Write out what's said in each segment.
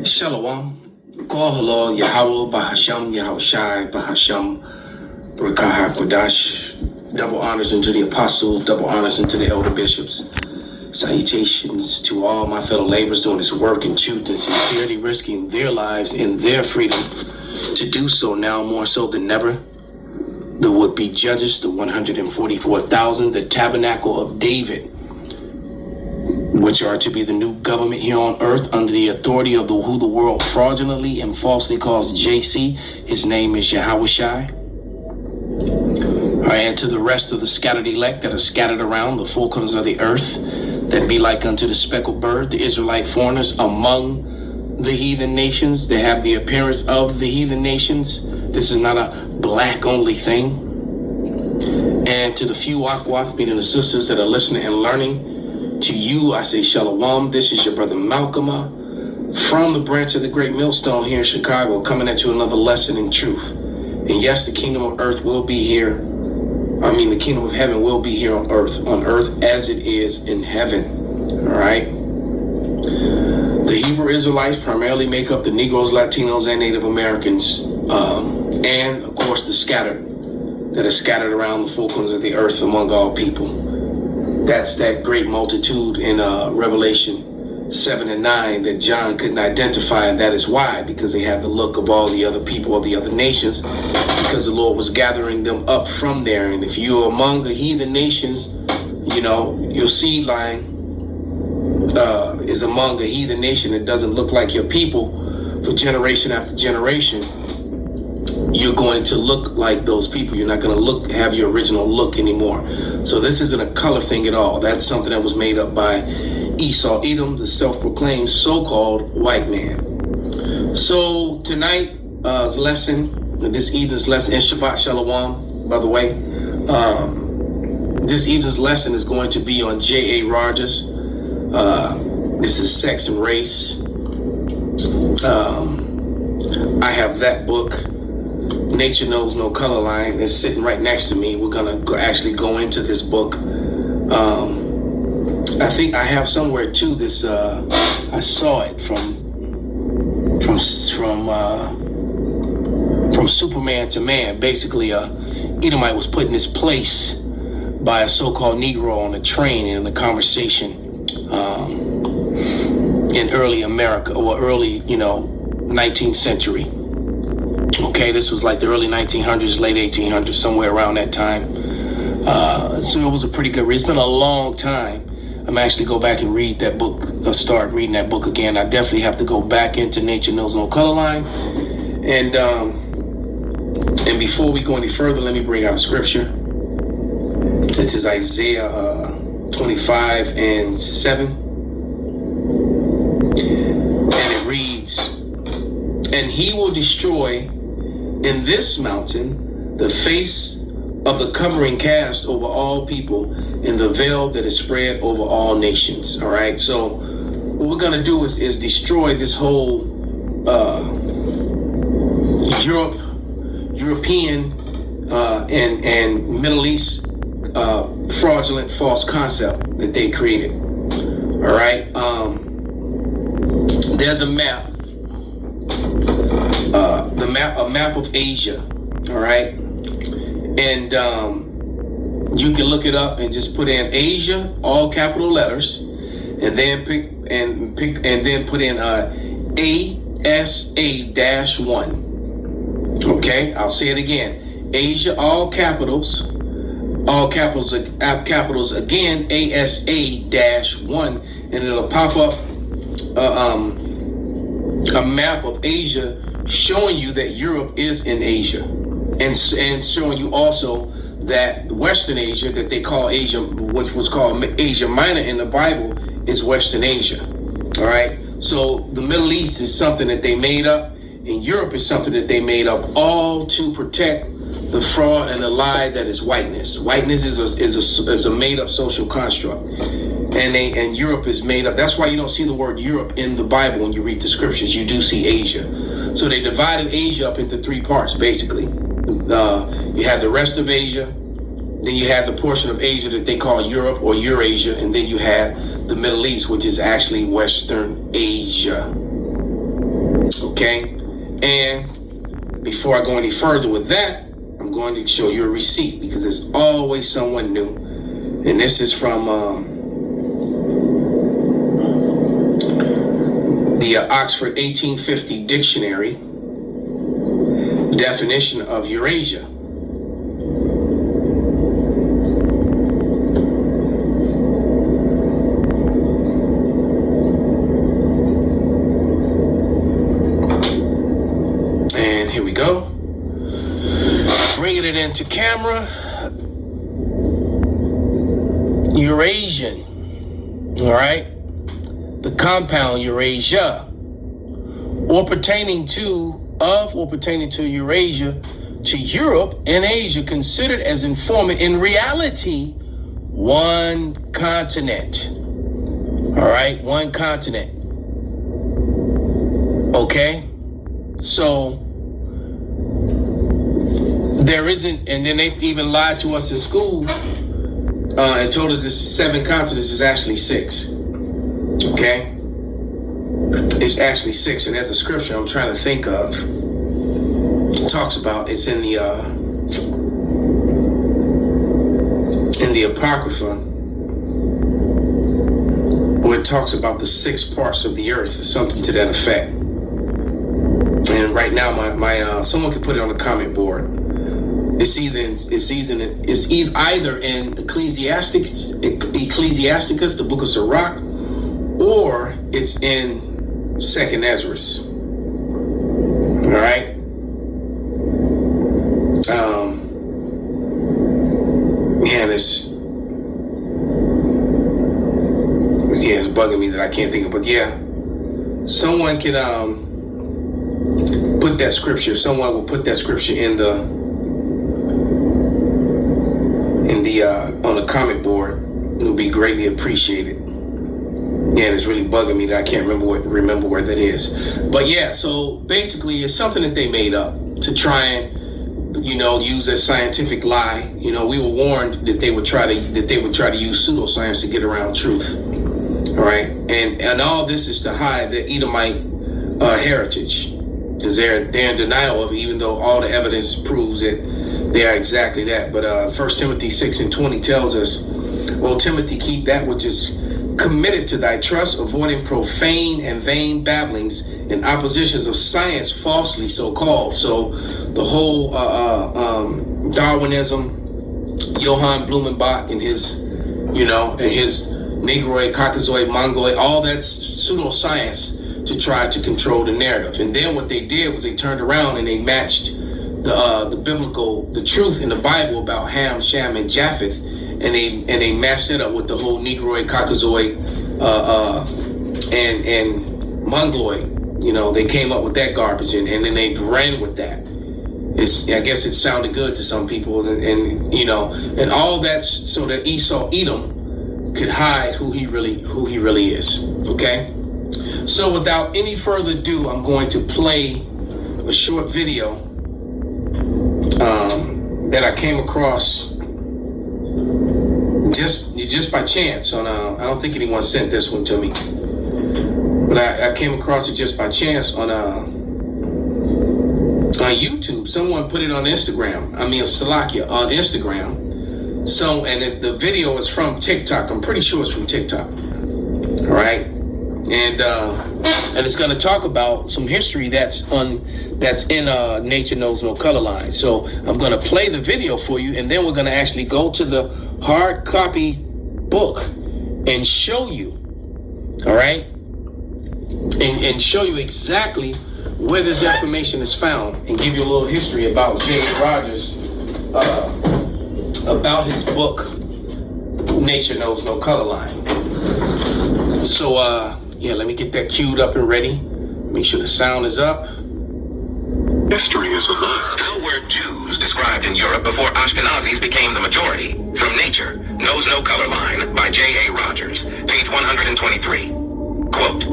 Shalom. Kohalo Yahweh Bahasham Yahushai Bahasham Barakaha Kodash. Double honors unto the apostles, double honors unto the elder bishops. Salutations to all my fellow laborers doing this work in truth and sincerely, risking their lives and their freedom to do so now more so than never. The would-be judges, the 144,000, the tabernacle of David, which are to be the new government here on earth under the authority of who the world fraudulently and falsely calls JC. His name is Yahushai. All right, and to the rest of the scattered elect that are scattered around the four corners of the earth, that be like unto the speckled bird, the Israelite foreigners among the heathen nations, that have the appearance of the heathen nations. This is not a black only thing. And to the few Akwath, meaning the sisters that are listening and learning, to you I say Shalom. This is your brother Malcolm from the branch of the Great Millstone here in Chicago, coming at you another lesson in truth. And yes, the kingdom of earth will be here. The kingdom of heaven will be here on earth as it is in heaven. All right. The Hebrew Israelites primarily make up the Negroes, Latinos, and Native Americans, and of course the scattered that are scattered around the four corners of the earth among all people. That's that great multitude in Revelation 7 and 9 that John couldn't identify, and that is why, because they have the look of all the other people of the other nations, because the Lord was gathering them up from there. And if you're among the heathen nations, your seed line is among a heathen nation that doesn't look like your people for generation after generation, you're going to look like those people. You're not going to have your original look anymore. So this isn't a color thing at all. That's something that was made up by Esau Edom, the self-proclaimed so-called white man. So tonight's lesson, this evening's lesson, and Shabbat Shalom, by the way, this evening's lesson is going to be on J.A. Rogers. This is Sex and Race. I have that book, Nature Knows No Color Line. It's sitting right next to me. We're going to actually go into this book. I think I have somewhere too this, I saw it from Superman to Man. Basically, Edomite was put in his place by a so-called Negro on a train in a conversation in early America, or early, 19th century. Okay, this was like the early 1900s, late 1800s, somewhere around that time. So it was a pretty good read. It's been a long time. I'm actually go back and read that book, start reading that book again. I definitely have to go back into Nature Knows No Color Line. And before we go any further, let me bring out a scripture. This is Isaiah 25 and 7. And it reads, "And he will destroy in this mountain the face of the covering cast over all people, and the veil that is spread over all nations." All right. So what we're going to do is destroy this whole European and Middle East fraudulent false concept that they created. All right. There's a map. A map of Asia. All right. And you can look it up and just put in Asia, all capital letters, and then put in ASA-1. Okay, I'll say it again. Asia, all capitals again, ASA-1, and it'll pop up a map of Asia showing you that Europe is in Asia, and showing you also that Western Asia, that they call Asia, which was called Asia Minor in the Bible, is Western Asia. All right. So the Middle East is something that they made up, and Europe is something that they made up, all to protect the fraud and the lie that is whiteness. Whiteness is a made up social construct, and Europe is made up. That's why you don't see the word Europe in the Bible when you read the scriptures. You do see Asia. So they divided Asia up into three parts, basically. You had the rest of Asia, then you had the portion of Asia that they call Europe or Eurasia, and then you had the Middle East, which is actually Western Asia. Okay? And before I go any further with that, I'm going to show you a receipt because there's always someone new. And this is from the Oxford 1850 Dictionary definition of Eurasia. And here we go. Bringing it into camera. Eurasian. All right. The compound Eurasia, or pertaining to Eurasia, to Europe and Asia, considered as informing in reality one continent. All right, one continent. Okay, so there isn't, and then they even lied to us in school and told us this is 7 continents. It's actually 6. Okay, it's actually 6, and there's a scripture I'm trying to think of. It talks about, it's in the Apocrypha, where it talks about the 6 parts of the earth, or something to that effect. And right now, my someone can put it on the comment board. It's either in Ecclesiasticus, the book of Sirach, or it's in 2nd Ezra. All right. Man, it's bugging me that I can't think of. But yeah, someone can put that scripture. Someone will put that scripture in the on the comment board. It will be greatly appreciated. Yeah, it's really bugging me that I can't remember where that is. But yeah, so basically it's something that they made up to try and, use a scientific lie. We were warned that they would try to use pseudoscience to get around truth. All right, and all this is to hide the Edomite heritage, because they're in denial of it, even though all the evidence proves that they are exactly that. But 1 Timothy 6:20 tells us, "O Timothy, keep that which is committed to thy trust, avoiding profane and vain babblings and oppositions of science falsely so called." So the whole Darwinism, Johann Blumenbach and his Negroid, Caucasoid, Mongoloid, all that's pseudoscience to try to control the narrative. And then what they did was they turned around and they matched the truth in the Bible about Ham, Shem, and Japheth, and they matched it up with the whole Negroid, Caucasoid, and Mongoloid. They came up with that garbage, and then they ran with that. I guess it sounded good to some people, and all that's so that Edom could hide who he really is. Okay, so without any further ado, I'm going to play a short video that I came across just by chance on I don't think anyone sent this one to me, but I came across it just by chance on YouTube. Someone put it on Instagram. Salakia on Instagram. So, and the video is from TikTok. I'm pretty sure it's from TikTok. All right, and it's going to talk about some history that's in Nature Knows No Color Line. So I'm going to play the video for you, and then we're going to actually go to the hard copy book and show you, all right, and show you exactly where this information is found, and give you a little history about J.A. Rogers, about his book, Nature Knows No Color Line. So, let me get that queued up and ready. Make sure the sound is up. History is alive. How were Jews described in Europe before Ashkenazis became the majority? From Nature Knows No Color Line by J.A. Rogers, page 123. Quote,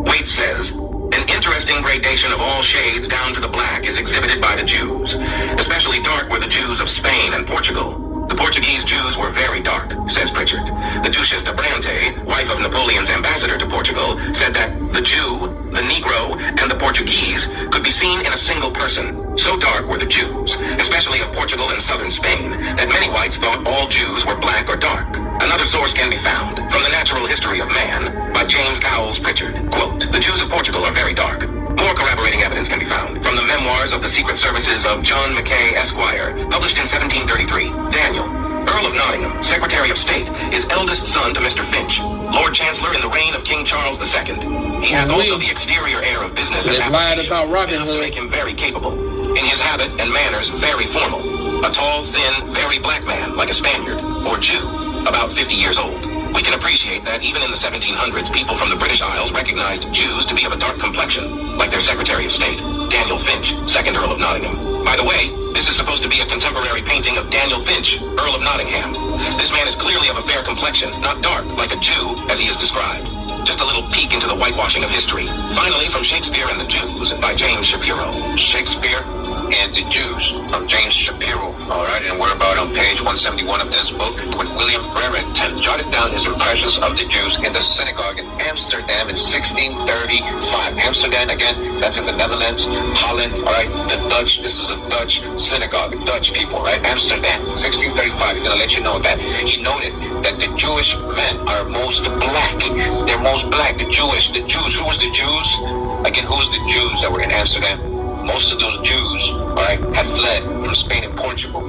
Waite says, an interesting gradation of all shades down to the black is exhibited by the Jews. Especially dark were the Jews of Spain and Portugal. The Portuguese Jews were very dark, says Pritchard. The Duchesse de Brante, wife of Napoleon's ambassador to Portugal, said that the Jew, the Negro, and the Portuguese could be seen in a single person. So dark were the Jews, especially of Portugal and southern Spain, that many whites thought all Jews were black or dark. Another source can be found from The Natural History of Man by James Cowles Pritchard. Quote, "The Jews of Portugal are very dark." More corroborating evidence can be found from the memoirs of the Secret Services of John Mackay, Esquire, published in 1733. Daniel, Earl of Nottingham, Secretary of State, is eldest son to Mr. Finch, Lord Chancellor in the reign of King Charles II. He hath also the exterior air of business and application, enough to make him very capable. In his habit and manners, very formal. A tall, thin, very black man, like a Spaniard, or Jew, about 50 years old. We can appreciate that even in the 1700s, people from the British Isles recognized Jews to be of a dark complexion, like their Secretary of State, Daniel Finch, 2nd Earl of Nottingham. By the way, this is supposed to be a contemporary painting of Daniel Finch, Earl of Nottingham. This man is clearly of a fair complexion, not dark, like a Jew, as he is described. Just a little peek into the whitewashing of history. Finally, from Shakespeare and the Jews, by James Shapiro. Shakespeare and the Jews, from James Shapiro. All right, and we're about on page 171 of this book, with William Brereton jotted down his impressions of the Jews in the synagogue in Amsterdam in 1635. Amsterdam, again, that's in the Netherlands, Holland, all right, the Dutch, this is a Dutch synagogue, Dutch people, right, Amsterdam, 1635, he's going to let you know that. He noted that the Jewish men are most black. They're most black, the Jews. Who was the Jews? Again, who was the Jews that were in Amsterdam? Most of those Jews, all right, had fled from Spain and Portugal.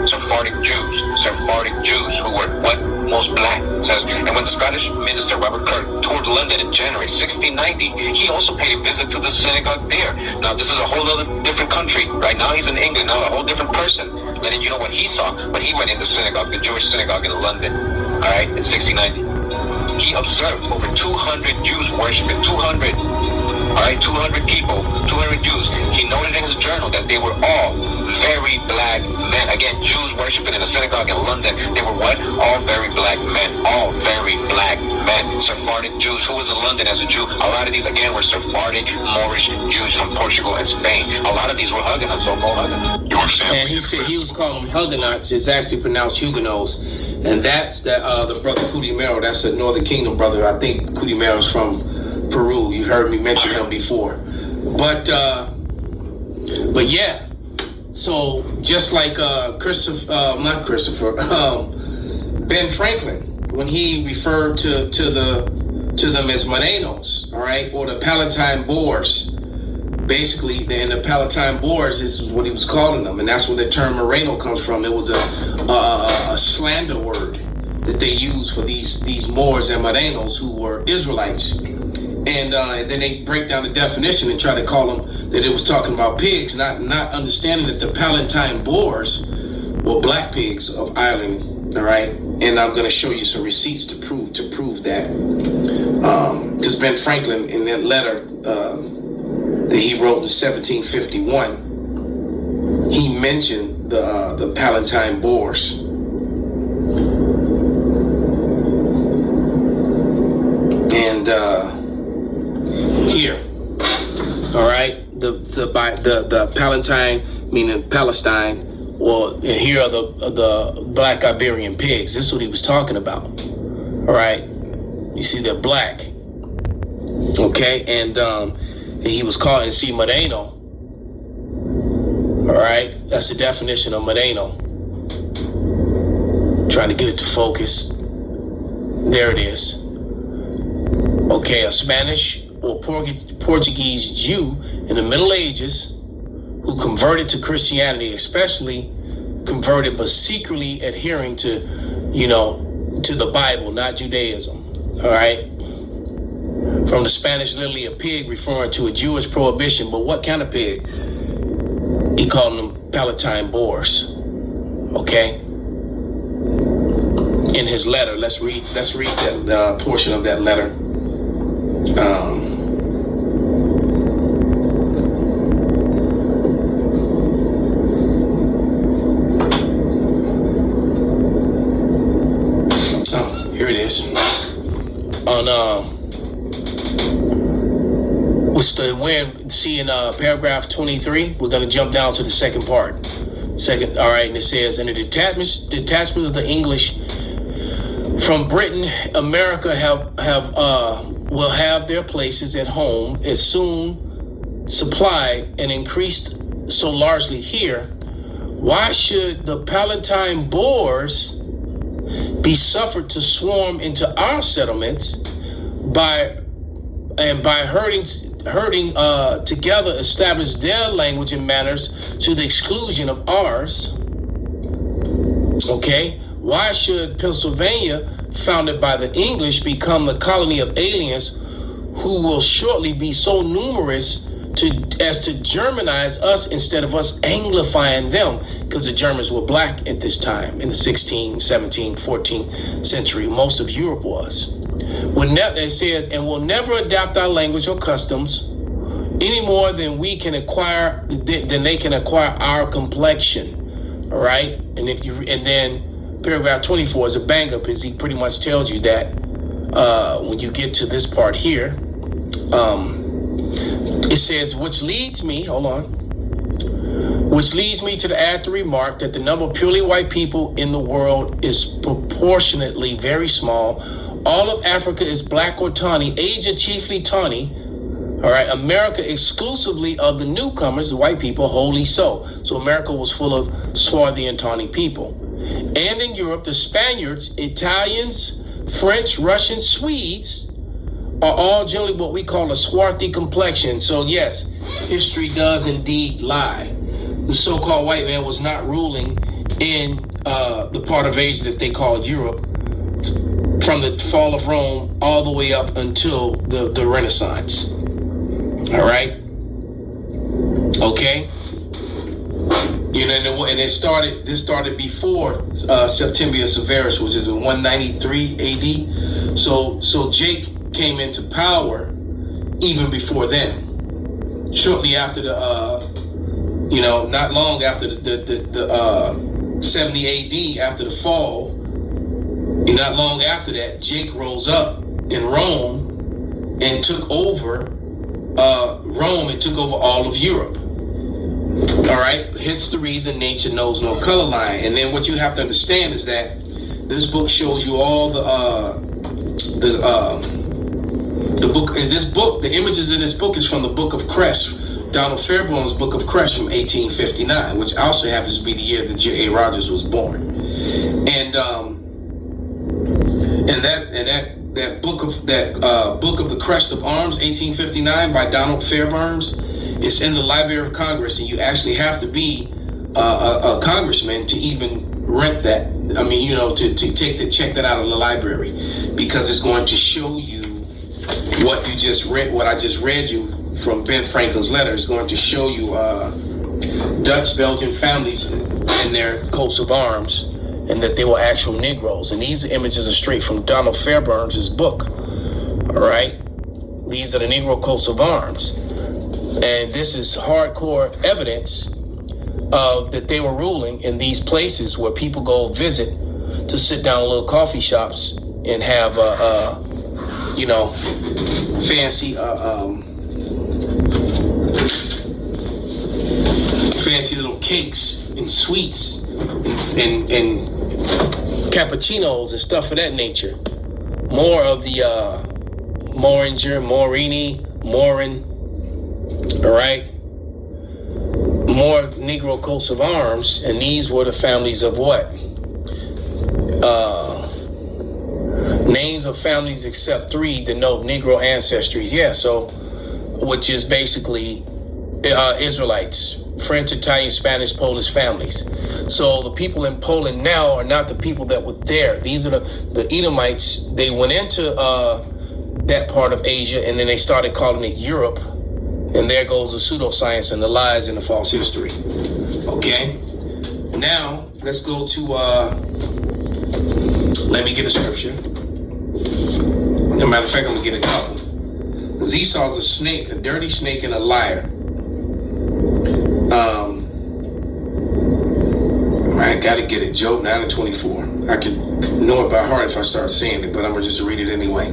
Sephardic Jews who were what? Most black, it says. And when the Scottish minister Robert Kirk toured London in January 1690, he also paid a visit to the synagogue there. Now, this is a whole other different country. Right now, he's in England, now a whole different person. Letting you know what he saw when he went in the synagogue, the Jewish synagogue in London, all right, in 1690. He observed over 200 Jews worshiping, 200. All right, 200 people, 200 Jews. He noted in his journal that they were all very black men. Again, Jews worshiping in a synagogue in London. They were what? All very black men. All very black men. Sephardic Jews. Who was in London as a Jew? A lot of these, again, were Sephardic, Moorish Jews from Portugal and Spain. A lot of these were Huguenots, so-called Huguenots. And he said he was calling them Huguenots. It's actually pronounced Huguenots. And that's the brother Coutimero. That's a Northern Kingdom brother. I think Coutimero's from Peru. You've heard me mention him before. But yeah. So just like Ben Franklin, when he referred to them as Morenos, all right, or the Palatine Boers. Basically, in the Palatine Boers, this is what he was calling them, and that's where the term Moreno comes from. It was a slander word that they used for these Moors and Morenos who were Israelites. And then they break down the definition and try to call them that it was talking about pigs, not understanding that the Palatine Boers were black pigs of Ireland, all right? And I'm going to show you some receipts to prove that. Because Ben Franklin, in that letter that he wrote in 1751, he mentioned the Palatine Boers. And here, all right, the Palatine, meaning Palestine, and here are the black Iberian pigs. This is what he was talking about. All right, you see they're black. Okay, and he was calling Moreno. All right, that's the definition of Moreno. Trying to get it to focus. There it is. Okay, a Spanish or Portuguese Jew in the Middle Ages who converted to Christianity, especially converted but secretly adhering to the Bible, not Judaism. All right. From the Spanish, literally a pig, referring to a Jewish prohibition. But what kind of pig? He called them Palatine Boers. Okay. In his letter, let's read that portion of that letter. Here it is. We're seeing paragraph 23. We're going to jump down to the second part. All right, and it says, and the detachment of the English from Britain, America will have their places at home as soon supplied and increased so largely here, why should the Palatine Boers be suffered to swarm into our settlements by herding together establish their language and manners to the exclusion of ours? Okay, why should Pennsylvania, founded by the English, become the colony of aliens who will shortly be so numerous as to Germanize us instead of us Anglifying them? Because the Germans were black at this time in the 16th, 17th, 14th century. Most of Europe was. It says, and will never adapt our language or customs any more than we can acquire, than they can acquire our complexion. All right, and then paragraph 24 is a bang up, as he pretty much tells you that when you get to this part here, it says, which leads me to add the remark that the number of purely white people in the world is proportionately very small. All of Africa is black or tawny, Asia chiefly tawny. All right, America exclusively of the newcomers, the white people, wholly so. So America was full of swarthy and tawny people. And in Europe, the Spaniards, Italians, French, Russians, Swedes are all generally what we call a swarthy complexion. So yes, history does indeed lie. The so-called white man was not ruling in the part of Asia that they called Europe from the fall of Rome all the way up until the Renaissance. All right. Okay. You know, and this started before Septimius Severus, which is in 193 AD. So Jake came into power even before then. Shortly after not long after the 70 AD, after the fall, not long after that, Jake rose up in Rome and took over Rome and took over all of Europe. All right, hence the reason nature knows no color line. And then what you have to understand is that this book shows you all the book. In this book, the images in this book is from the Book of Crest, Donald Fairbairn's Book of Crest from 1859, which also happens to be the year that J.A. Rogers was born. That book of the Crest of Arms, 1859, by Donald Fairbairns, is in the Library of Congress, and you actually have to be a congressman to even rent that. I mean, to check that out of the library, because it's going to show you what you just read. What I just read you from Ben Franklin's letter is going to show you Dutch Belgian families and their coats of arms, and that they were actual Negroes. And these images are straight from Donald Fairbairns' book. All right, these are the Negro coats of arms, and this is hardcore evidence of that they were ruling in these places where people go visit to sit down in little coffee shops and have fancy little cakes and sweets and cappuccinos and stuff of that nature. More of the Moringer, Morini, Morin, all right? More Negro coats of arms, and these were the families of what? Names of families except three denote Negro ancestries. Yeah, so, which is basically Israelites, French, Italian, Spanish, Polish families. So the people in Poland now are not the people that were there. These are the Edomites. They went into that part of Asia, and then they started calling it Europe. And there goes the pseudoscience and the lies and the false history. Okay? Now, let's go to, let me get a scripture. As a matter of fact, I'm going to get a couple. Because Esau's a snake, a dirty snake, and a liar. I got to get it. Job 9:24. I could know it by heart if I start saying it, but I'm going to just read it anyway.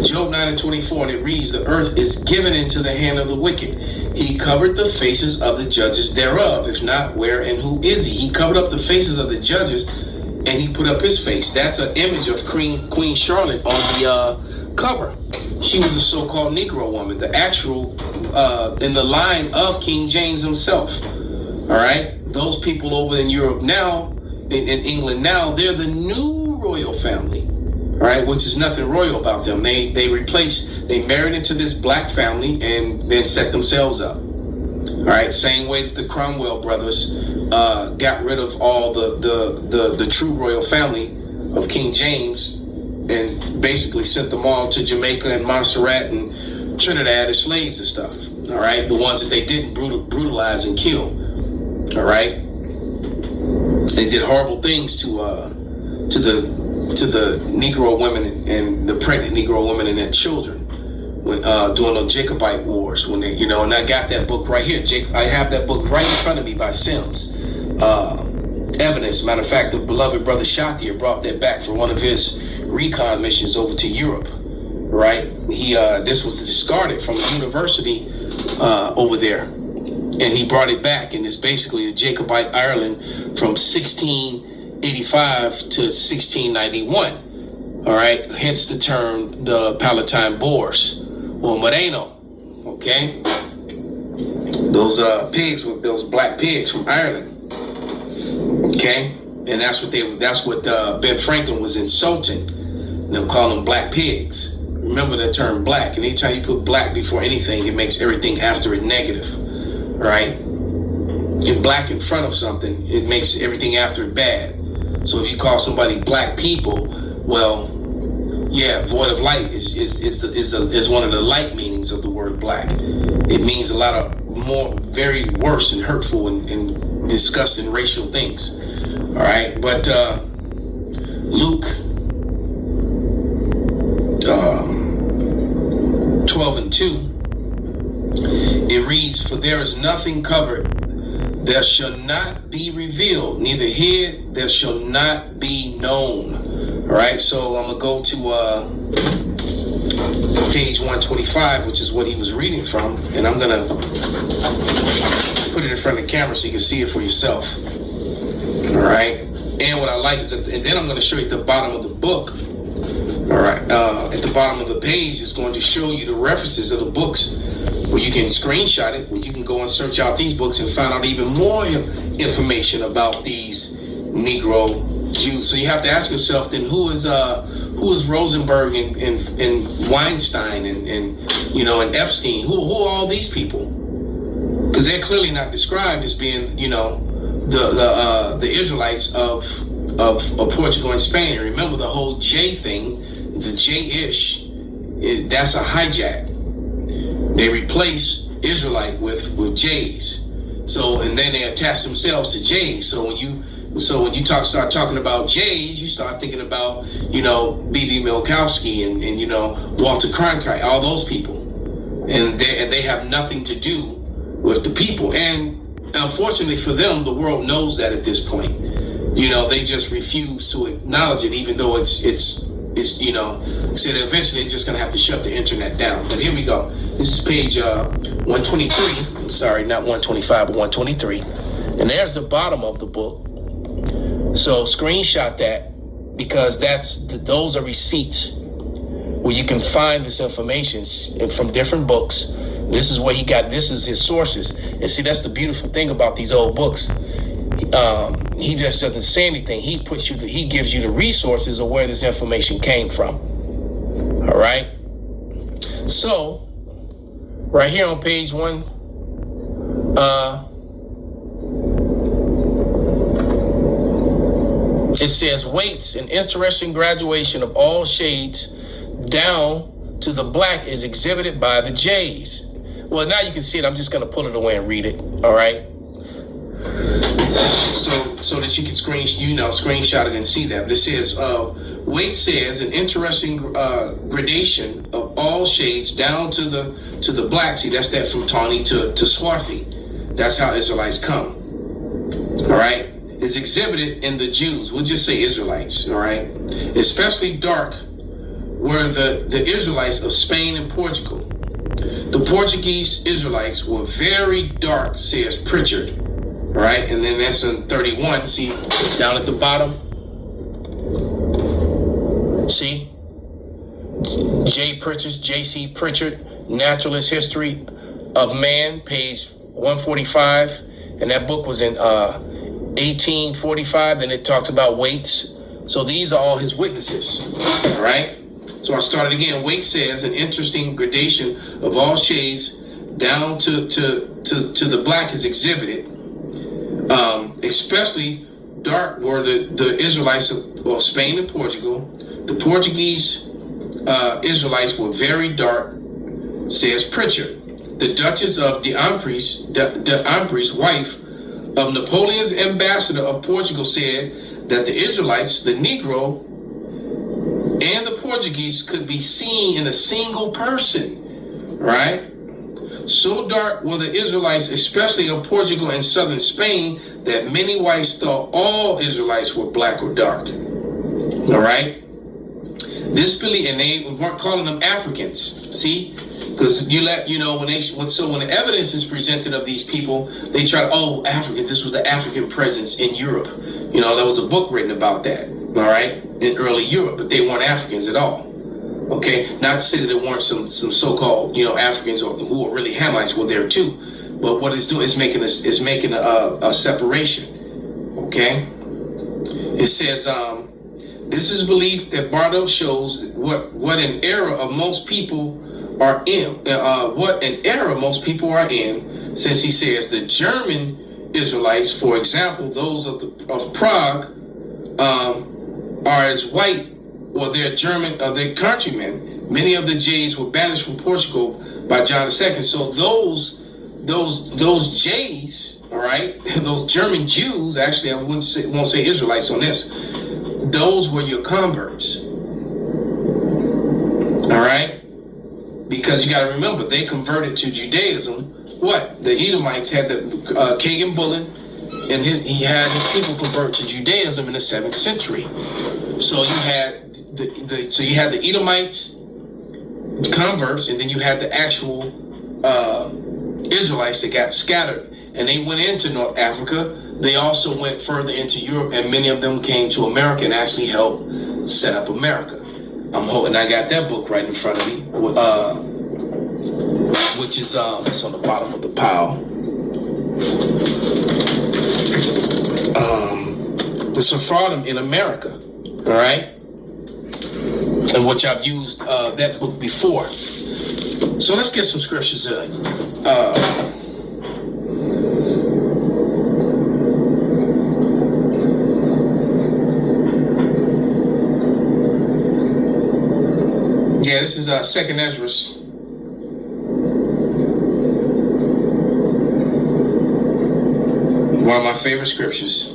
Job 9:24, and it reads, the earth is given into the hand of the wicked. He covered the faces of the judges thereof. If not, where and who is he? He covered up the faces of the judges, and he put up his face. That's an image of Queen Charlotte on cover. She was a so-called Negro woman, the actual in the line of King James himself. All right, those people over in Europe now, in England now, they're the new royal family. All right, which is nothing royal about them. They married into this black family and then set themselves up. All right, same way that the Cromwell brothers got rid of all the true royal family of King James and basically sent them all to Jamaica and Montserrat and Trinidad as slaves and stuff. All right, the ones that they didn't brutalize and kill. All right, they did horrible things to the Negro women and the pregnant Negro women and their children during the Jacobite wars. When they, and I got that book right here. I have that book right in front of me by Sims. Evidence. Matter of fact, the beloved brother Shatir brought that back for one of his recon missions over to Europe. Right? This was discarded from a university over there, and he brought it back, and it's basically the Jacobite Ireland from 1685 to 1691. All right, hence the term the Palatine Boers or Moreno. Okay, those pigs with those black pigs from Ireland. Okay, and that's what Ben Franklin was insulting. They'll call them black pigs. Remember the term black, and anytime you put black before anything, it makes everything after it negative. Right? And black in front of something, it makes everything after it bad. So if you call somebody black people, well, yeah, void of light is one of the light meanings of the word black. It means a lot of more, very worse and hurtful and disgusting racial things. All right, but Luke 12:2, it reads, "For there is nothing covered that shall not be revealed, neither hid that shall not be known." All right, so I'm gonna go to page 125, which is what he was reading from, and I'm gonna put it in front of the camera so you can see it for yourself. All right, and what I like is that, and then I'm gonna show you at the bottom of the book. All right, at the bottom of the page, it's going to show you the references of the books where you can screenshot it, where you can go and search out these books and find out even more information about these Negro Jews. So you have to ask yourself, then who is Rosenberg and Weinstein and Epstein? Who are all these people? Because they're clearly not described as being the Israelites of Portugal and Spain. And remember the whole J thing, the J-ish, that's a hijack. They replace Israelite with J's. So, and then they attach themselves to J's. So when you start talking about J's, you start thinking about, B.B. Milkowski and Walter Cronkite, all those people. And they have nothing to do with the people. And unfortunately for them, the world knows that at this point. They just refuse to acknowledge it, even though it's said eventually they're just going to have to shut the internet down. But here we go. This is page 123. Sorry, not 125, but 123. And there's the bottom of the book. So screenshot that, because those are receipts where you can find this information from different books. This is where this is his sources. And see, that's the beautiful thing about these old books. He just doesn't say anything. He gives you the resources of where this information came from. All right. So, right here on page 1, it says, "Weights, an interesting graduation of all shades down to the black is exhibited by the J's." Well, now you can see it. I'm just going to pull it away and read it. All right. So that you can screenshot it and see that. But it says, Waite says, an interesting gradation of all shades down to the black. See, that's that from tawny to swarthy. That's how Israelites come. All right, is exhibited in the Jews. We'll just say Israelites. All right, especially dark were the Israelites of Spain and Portugal. The Portuguese Israelites were very dark, says Pritchard. All right, and then that's in 31. See, down at the bottom. See? J.C. Pritchard, Naturalist History of Man, page 145. And that book was in 1845, and it talks about weights. So these are all his witnesses, all right? So I started again. Waite says an interesting gradation of all shades down to the black is exhibited. Especially dark were the Israelites of Spain and Portugal. The Portuguese Israelites were very dark, says Pritchard. The Duchess of d'Ambrys, wife of Napoleon's ambassador of Portugal, said that the Israelites, the Negro, and the Portuguese could be seen in a single person, right? So dark were the Israelites, especially of Portugal and southern Spain, that many whites thought all Israelites were black or dark. All right? This belief, and they weren't calling them Africans. See? Because when the evidence is presented of these people, they try to, African, this was the African presence in Europe. There was a book written about that, all right, in early Europe, but they weren't Africans at all. Okay, not to say that there weren't some so-called Africans who were really Hamites were there too, but what it's doing is making a separation. Okay, it says this is belief that Bardo shows what an error of most people are in. Since he says the German Israelites, for example, those of Prague, are as white. Or their German, their countrymen. Many of the Jays were banished from Portugal by John II. So those Jays, all right, those German Jews. Actually, I won't say Israelites on this. Those were your converts, all right, because you got to remember they converted to Judaism. What the Edomites had the Kagan Bullen, and he had his people convert to Judaism in the 7th century. So you had the Edomites, converts, and then you had the actual Israelites that got scattered, and they went into North Africa. They also went further into Europe, and many of them came to America and actually helped set up America. I got that book right in front of me, which is it's on the bottom of the pile. The Sephardim in America, all right? And which I've used that book before. So let's get some scriptures in. This is 2nd Ezra. One of my favorite scriptures.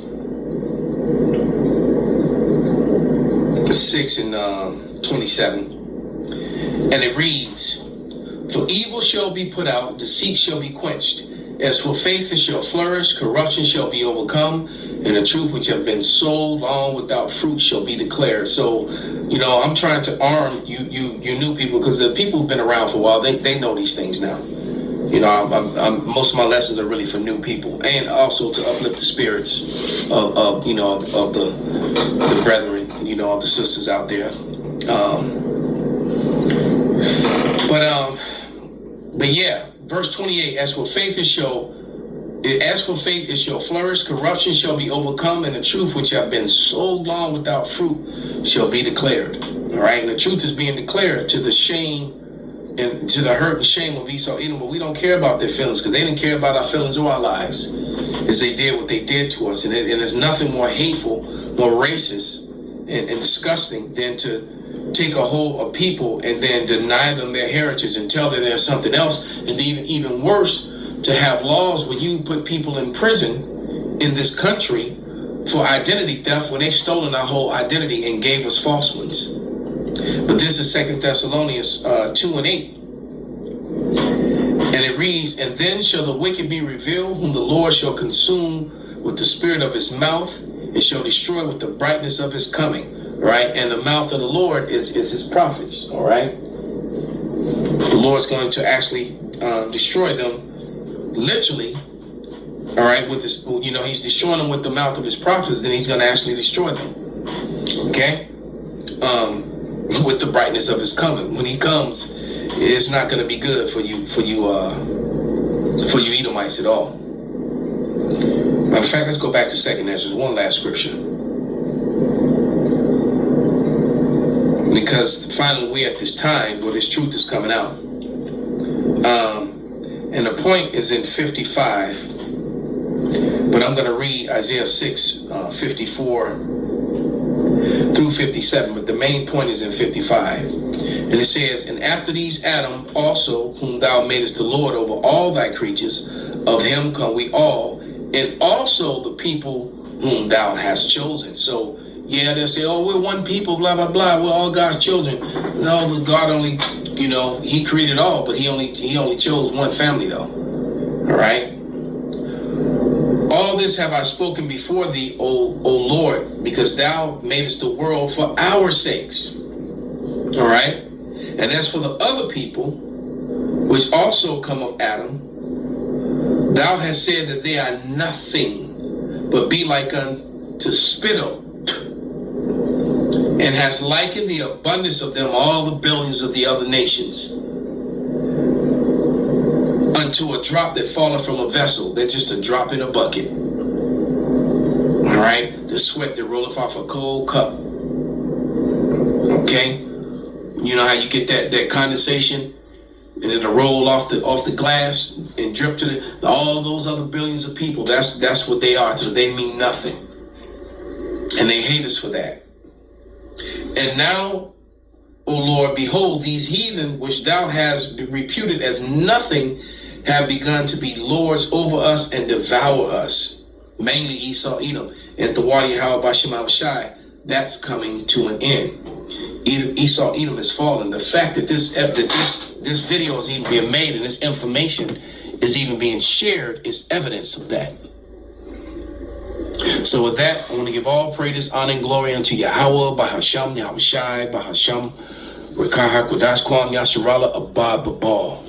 6 and 27, and it reads, "For evil shall be put out, deceit shall be quenched. As for faith, it shall flourish, corruption shall be overcome, and the truth which have been so long without fruit shall be declared." So, I'm trying to arm you new people, because the people who've been around for a while, they know these things now. Most of my lessons are really for new people, and also to uplift the spirits of the brethren, of the sisters out there. But yeah, verse 28, as for faith it shall flourish, corruption shall be overcome, and the truth which have been so long without fruit shall be declared. All right, and the truth is being declared to the shame and to the hurt and shame of Esau, Edom, but we don't care about their feelings, because they didn't care about our feelings or our lives, as they did what they did to us. And there's nothing more hateful, more racist, and disgusting than to take a whole of people and then deny them their heritage and tell them there's something else. And even worse, to have laws where you put people in prison in this country for identity theft when they've stolen our whole identity and gave us false ones. But this is 2 Thessalonians 2 and 8. And it reads, "And then shall the wicked be revealed, whom the Lord shall consume with the spirit of his mouth, and shall destroy with the brightness of his coming." Right? And the mouth of the Lord is his prophets. All right? The Lord's going to actually destroy them literally. All right? With this, he's destroying them with the mouth of his prophets, then he's going to actually destroy them. Okay? with the brightness of his coming. When he comes, it's not going to be good for you Edomites at all. Matter of fact, let's go back to 2nd Ezra, one last scripture. Because finally we're at this time where this truth is coming out. And the point is in 55, but I'm going to read Isaiah 6, 54 through 57, but the main point is in 55. And it says, and after these Adam also, whom thou madest the Lord over all thy creatures, of him come we all, and also the people whom thou hast chosen. So, yeah, they'll say, oh, we're one people, blah, blah, blah, we're all God's children. No, God only, he created all, but he only chose one family, though. All right? All this have I spoken before thee, O Lord, because thou madest the world for our sakes. All right? And as for the other people, which also come of Adam, thou hast said that they are nothing, but be like unto spittle, and hast likened the abundance of them all the billions of the other nations unto a drop that falleth from a vessel. They're just a drop in a bucket. All right? The sweat that rolleth off a cold cup. Okay? You know how you get that condensation, and it'll roll off the glass and drip to all those other billions of people. That's what they are. So they mean nothing, and they hate us for that. And now, O Lord, behold, these heathen which thou hast reputed as nothing have begun to be lords over us and devour us. Mainly Esau, Edom, and the Wadi Bashim Shai. That's coming to an end. Esau, Edom is fallen. The fact that this video is even being made and this information is even being shared is evidence of that. So with that, I want to give all praise, honor, and glory unto Yahweh, Bahasham, Yahweh Shai, Bahasham, Rekah HaKodash, Kwam Yasharala, Abad Babal.